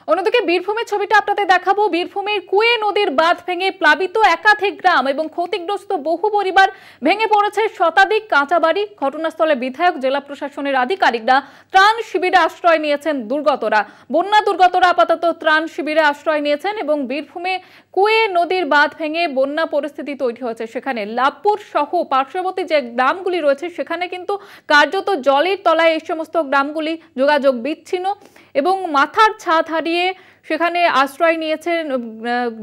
অন্যদিকে বীরভূমের ছবিটা আপনাদের দেখাবো। বীরভূমের কুয়ে নদীর বাঁধ ভেঙে প্লাবিত একাধিক গ্রাম এবং ক্ষতিগ্রস্ত বহু পরিবার, ভেঙে পড়েছে শতাধিক কাঁচা বাড়ি। ঘটনাস্থলে বিধায়ক, জেলা প্রশাসনের আধিকারিকরা ত্রাণ শিবিরে আশ্রয় নিয়েছেন দুর্গতরা। বন্যা দুর্গতরা আপাতত ত্রাণ শিবিরে আশ্রয় নিয়েছেন এবং বীরভূমে কুয়ে নদীর বাঁধ ভেঙে বন্যা পরিস্থিতি তৈরি হয়েছে। সেখানে লাভপুর সহ পার্শ্ববর্তী যে গ্রামগুলি রয়েছে সেখানে কিন্তু কার্যত জলের তলায় এই সমস্ত গ্রামগুলি, যোগাযোগ বিচ্ছিন্ন এবং মাথার ছাদ হারিয়ে সেখানে আশ্রয় নিয়েছেন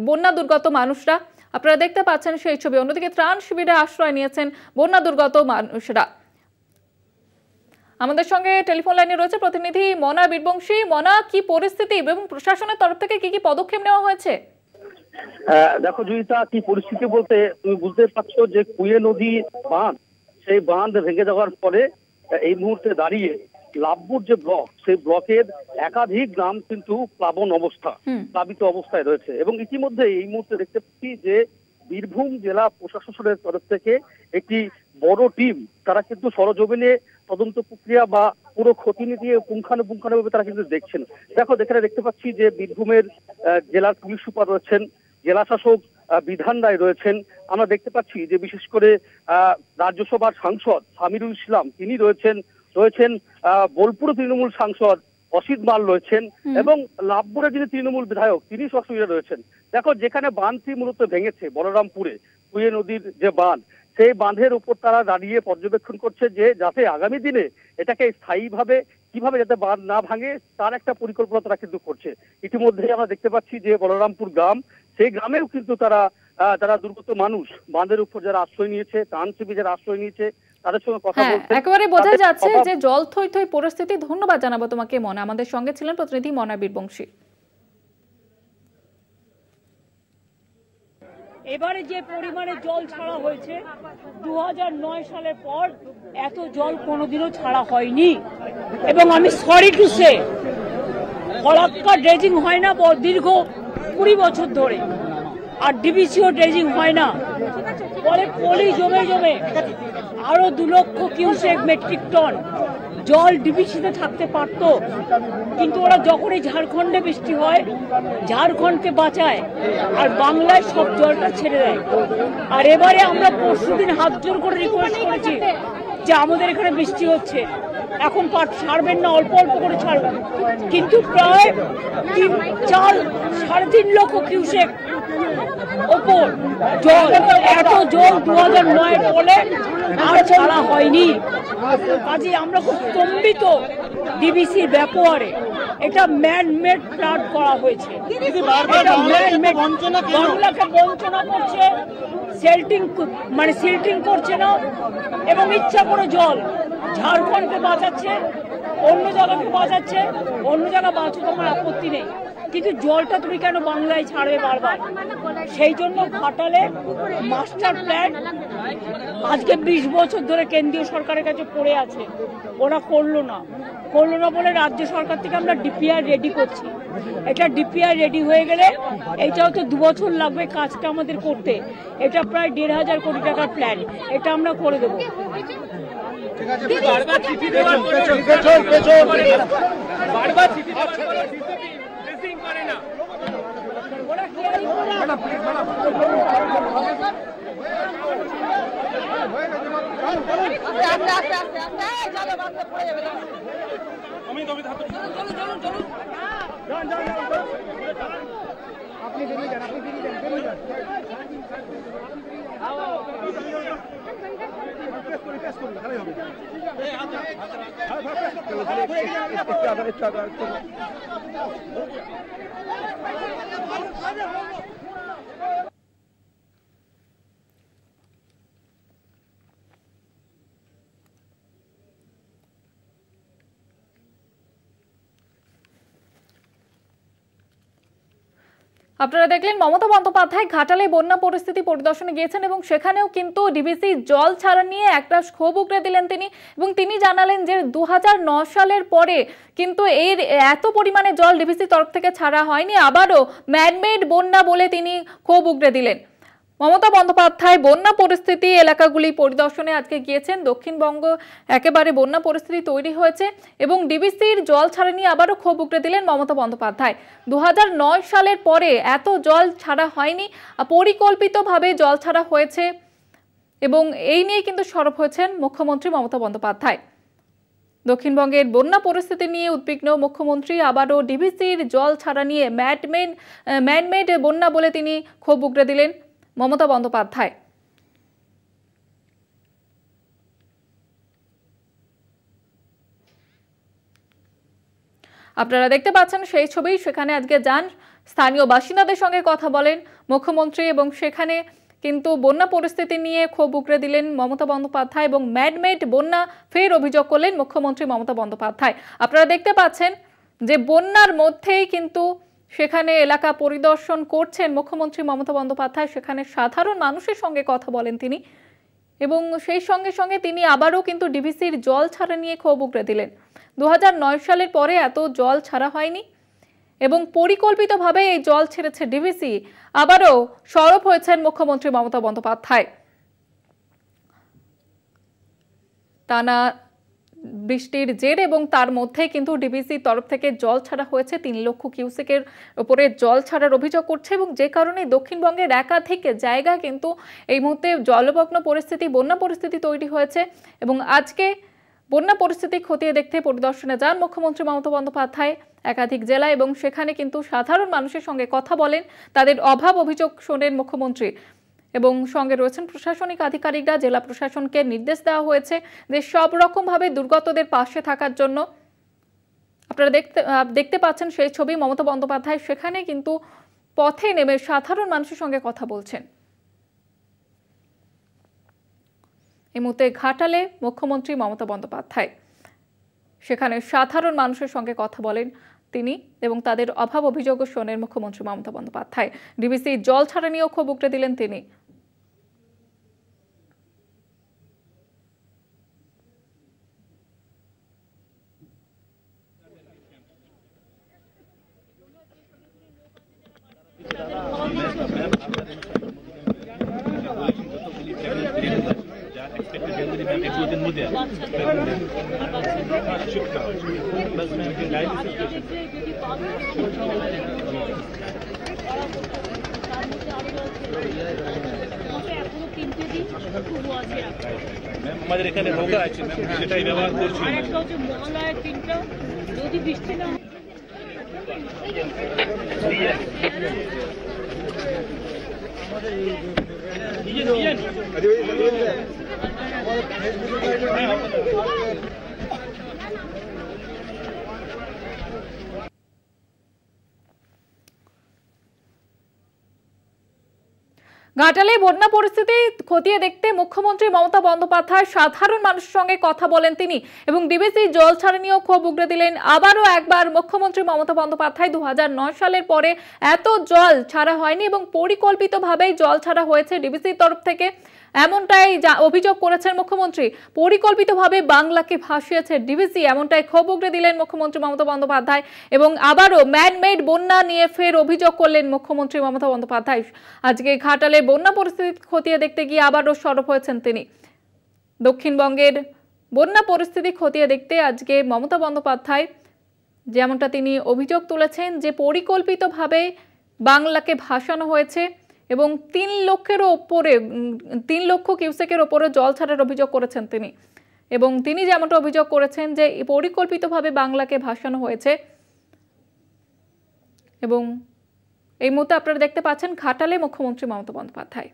বন্যা দুর্গত মানুষরা। আপনারা দেখতে পাচ্ছেন সেই ছবি। অন্যদিকে ত্রাণ শিবিরে আশ্রয় নিয়েছেন বন্যা দুর্গত মানুষরা। আমাদের সঙ্গে টেলিফোন লাইনে রয়েছে প্রতিনিধি মনা বীরবংশী। মনা, কি পরিস্থিতি এবং প্রশাসনের তরফ থেকে কি কি পদক্ষেপ নেওয়া হয়েছে? দেখো জয়িতা, কি পরিস্থিতি বলতে তুমি বুঝতে পারছো যে কুয়ে নদী বাঁধ, সেই বাঁধ ভেঙে যাওয়ার পরে এই মুহূর্তে দাঁড়িয়ে লাভপুর যে ব্লক, সেই ব্লকের একাধিক গ্রাম কিন্তু প্লাবিত অবস্থায় রয়েছে। এবং ইতিমধ্যে এই মুহূর্তে দেখতে পাচ্ছি যে বীরভূম জেলা প্রশাসনের তরফ থেকে একটি বড় টিম, তারা কিন্তু সরজমিনে তদন্ত প্রক্রিয়া বা পুরো খতিয়ে দিয়ে পুঙ্খানুপুঙ্খানুভাবে তারা কিন্তু দেখছেন। এখানে দেখতে পাচ্ছি যে বীরভূমের জেলার পুলিশ সুপার রয়েছেন, জেলা শাসক বিধান রায় রয়েছেন। আমরা দেখতে পাচ্ছি যে বিশেষ করে রাজ্যসভার সাংসদ সামিরুল ইসলাম তিনি রয়েছেন বোলপুর তৃণমূল সাংসদ অসিত মাল রয়েছেন এবং লাভপুরের যিনি তৃণমূল বিধায়ক তিনি সক্রিয় রয়েছেন। যেখানে বাঁধটি মূলত ভেঙেছে বলরামপুরে কুয়ে নদীর যে বাঁধ, সেই বাঁধের উপর তারা দাঁড়িয়ে পর্যবেক্ষণ করছে যে যাতে আগামী দিনে এটাকে স্থায়ীভাবে কিভাবে যাতে বাঁধ না ভাঙে তার একটা পরিকল্পনা তারা কিন্তু করছে। ইতিমধ্যে আমরা দেখতে পাচ্ছি যে বলরামপুর গ্রাম, সেই গ্রামেও কিন্তু যারা দুর্গত মানুষ, বাঁধের উপর যারা আশ্রয় নিয়েছে, ত্রাণ শিবিরে যারা আশ্রয় নিয়েছে, তাদের সঙ্গে কথা বলতে একেবারে বোঝা যাচ্ছে যে জল থই থই পরিস্থিতি। ধন্যবাদ জানাবো তোমাকে মনা। আমাদের সঙ্গে ছিলেন প্রতিনিধি মনা বীরবংশী। এবারে যে পরিমাণে জল ছাড়া হয়েছে 2009 সালের পর এত জল কোনোদিনও ছাড়া হয়নি। এবং আমি সরি টু সে, ফলাক্কা ড্রেজিং হয় না দীর্ঘ 20 বছর ধরে, আর ডিবিসিও ড্রেজিং হয় না। ফলে পলি জমে জমে আরো 2 লক্ষ কিউসেক মেট্রিক টন জল ডিবিসিতে থাকতে পারত, কিন্তু ওরা যখনই ঝাড়খণ্ডে বৃষ্টি হয় ঝাড়খণ্ডকে বাঁচায় আর বাংলায় সব জলটা ছেড়ে দেয়। আর এবারে আমরা পরশুদিন হাত জোর করে রিকোয়েস্ট করেছি যে আমাদের এখানে বৃষ্টি হচ্ছে, এখন ছাড়বেন না, অল্প অল্প করে ছাড়বেন, কিন্তু প্রায় 3-3.5 লক্ষ কিউসেক ওপর জল, এত জল 2009 ফলে আর ছাড়া হয়নি। কাজে আমরা খুব স্তম্ভিত ডিবিসির ব্যবহারে। এটা ম্যানমেড ফ্লাড করা হয়েছে, বাংলাকে বঞ্চনা করছে, সিল্টিং করছে না এবং ইচ্ছা করে জল ঝাড়খণ্ডকে বাঁচাচ্ছে, অন্য জায়গাকে বাঁচাচ্ছে। অন্য জায়গা বাঁচুক, আমার আপত্তি নেই, কিন্তু জলটা তুমি কেন বাংলায় ছাড়বে বারবার? সেই জন্য ঘাটালে মাস্টার প্ল্যান আজকে 20 বছর ধরে কেন্দ্রীয় সরকারের কাছে পড়ে আছে, ওরা করলো না বলে রাজ্য সরকার থেকে আমরা ডিপিআর রেডি করছি। এটা ডিপিআর রেডি হয়ে গেলে এইটাও তো 2 বছর লাগবে কাজটা আমাদের করতে। এটা প্রায় 1,500 কোটি টাকার প্ল্যান, এটা আমরা করে দেবো। আপনি বেরিয়ে যান, আপনারা দেখলেন মমতা বন্দ্যোপাধ্যায় ঘাটালে বন্যা পরিস্থিতি পরিদর্শনে গিয়েছেন এবং সেখানেও কিন্তু ডিবিসি জল ছাড়া নিয়ে একটা ক্ষোভ উগরে দিলেন তিনি। এবং তিনি জানালেন যে 2009 সালের পরে কিন্তু এর এত পরিমাণে জল ডিবিসি তরফ থেকে ছাড়া হয়নি, আবারও ম্যানমেড বন্যা বলে তিনি ক্ষোভ উগরে দিলেন। মমতা বন্দ্যোপাধ্যায় বন্যা পরিস্থিতি এলাকাগুলি পরিদর্শনে আজকে গিয়েছেন। দক্ষিণবঙ্গ একেবারে বন্যা পরিস্থিতি তৈরি হয়েছে এবং ডিবিসির জল ছাড়া নিয়ে আবারও ক্ষোভ উগড়ে দিলেন মমতা বন্দ্যোপাধ্যায়। 2009 সালের পরে এত জল ছাড়া হয়নি, পরিকল্পিতভাবে জল ছাড়া হয়েছে এবং এই নিয়ে কিন্তু সরব হয়েছেন মুখ্যমন্ত্রী মমতা বন্দ্যোপাধ্যায়। দক্ষিণবঙ্গের বন্যা পরিস্থিতি নিয়ে উদ্বিগ্ন মুখ্যমন্ত্রী আবারও ডিবিসির জল ছাড়া নিয়ে ম্যানমেড বন্যা বলে তিনি ক্ষোভ উগড়ে দিলেন মমতা বন্দ্যোপাধ্যায়। আপনারা দেখতে পাচ্ছেন সেই ছবি। সেখানে আজকে যান, স্থানীয় বাসিন্দাদের সঙ্গে কথা বলেন মুখ্যমন্ত্রী এবং সেখানে কিন্তু বন্যা পরিস্থিতি নিয়ে ক্ষোভ উগড়ে দিলেন মমতা বন্দ্যোপাধ্যায় এবং ম্যানমেড বন্যা ফের অভিযোগ করলেন মুখ্যমন্ত্রী মমতা বন্দ্যোপাধ্যায়। আপনারা দেখতে পাচ্ছেন যে বন্যার মধ্যেই কিন্তু সেখানে এলাকা পরিদর্শন করছেন মুখ্যমন্ত্রী মমতা বন্দ্যোপাধ্যায়। সেখানে সাধারণ মানুষের সঙ্গে কথা বলেন তিনি এবং সেই সঙ্গে সঙ্গে তিনি আবারও কিন্তু ডিবিসির জল ছাড়া নিয়ে ক্ষোভ উগড়ে দিলেন। 2009 সালের পরে এত জল ছাড়া হয়নি এবং পরিকল্পিতভাবে এই জল ছেড়েছে ডিবিসি। আবারও সরব হয়েছেন মুখ্যমন্ত্রী মমতা বন্দ্যোপাধ্যায়। টানা বৃষ্টির জের এবং তার মধ্যে কিন্তু ডিবিসির তরফ থেকে জল ছাড়া হয়েছে। 3 লক্ষ কিউসেকের উপরে জল ছাড়ার অভিযোগ করছে এবং যে কারণে দক্ষিণবঙ্গের একাধিক জায়গা কিন্তু এই মুহূর্তে জলমগ্ন পরিস্থিতি, বন্যা পরিস্থিতি তৈরি হয়েছে এবং আজকে বন্যা পরিস্থিতি খতিয়ে দেখতে পরিদর্শনে যান মুখ্যমন্ত্রী মমতা বন্দ্যোপাধ্যায় একাধিক জেলা এবং সেখানে কিন্তু সাধারণ মানুষের সঙ্গে কথা বলেন, তাদের অভাব অভিযোগ শোনেন মুখ্যমন্ত্রী এবং সঙ্গে রয়েছেন প্রশাসনিক আধিকারিকরা। জেলা প্রশাসনকে নির্দেশ দেওয়া হয়েছে যে সব রকমভাবে দুর্গতদের পাশে থাকার জন্য। আপনারা দেখতে পাচ্ছেন সেই ছবি। মমতা বন্দ্যোপাধ্যায় সেখানে কিন্তু পথে নেমে সাধারণ মানুষের সঙ্গে কথা বলছেন। এই মুহূর্তে ঘাটালে মুখ্যমন্ত্রী মমতা বন্দ্যোপাধ্যায় সেখানে সাধারণ মানুষের সঙ্গে কথা বলেন তিনি এবং তাদের অভাব অভিযোগও শোনেন মুখ্যমন্ত্রী মমতা বন্দ্যোপাধ্যায়। ডিবিসি জল ছাড়া নিয়েও ক্ষোভ উগড়ে দিলেন তিনি। আমাদের এখানে নৌকা আছে, সেটাই ব্যবহার করছি। মহালয়ের দিনটা যদি বৃষ্টি না ঘাটালে বন্যা পরিস্থিতি খতিয়ে দেখতে মুখ্যমন্ত্রী মমতা বন্দ্যোপাধ্যায় সাধারণ মানুষের সঙ্গে কথা বলেন তিনি এবং ডিবিসি জল ছাড়া নিয়েও ক্ষোভ উগড়ে দিলেন আবারও একবার মুখ্যমন্ত্রী মমতা বন্দ্যোপাধ্যায়। 2009 সালের পরে এত জল ছাড়া হয়নি এবং পরিকল্পিতভাবেই জল ছাড়া হয়েছে ডিবিসির তরফ থেকে, এমনটাই অভিযোগ করেছেন মুখ্যমন্ত্রী। পরিকল্পিতভাবে বাংলাকে ভাসিয়েছে ডিবিসি, এমনটাই ক্ষোভ উগড়ে দিলেন মুখ্যমন্ত্রী মমতা বন্দ্যোপাধ্যায় এবং আবারও ম্যানমেড বন্যা নিয়ে ফের অভিযোগ করলেন মুখ্যমন্ত্রী মমতা বন্দ্যোপাধ্যায়। আজকে ঘাটালে বন্যা পরিস্থিতি খতিয়ে দেখতে গিয়ে আবারও সরব হয়েছেন তিনি। দক্ষিণবঙ্গের বন্যা পরিস্থিতি খতিয়ে দেখতে আজকে মমতা বন্দ্যোপাধ্যায় যেমনটা তিনি অভিযোগ তুলেছেন যে পরিকল্পিতভাবে বাংলাকে ভাসানো হয়েছে এবং 3 লক্ষ কিউসেকের ওপরে জল ছাড়ার অভিযোগ করেছেন তিনি এবং তিনি যেমনটা অভিযোগ করেছেন যে পরিকল্পিতভাবে বাংলাকে ভাসানো হয়েছে। এবং এই মুহূর্তে আপনারা দেখতে পাচ্ছেন ঘাটালে মুখ্যমন্ত্রী মমতা বন্দ্যোপাধ্যায়।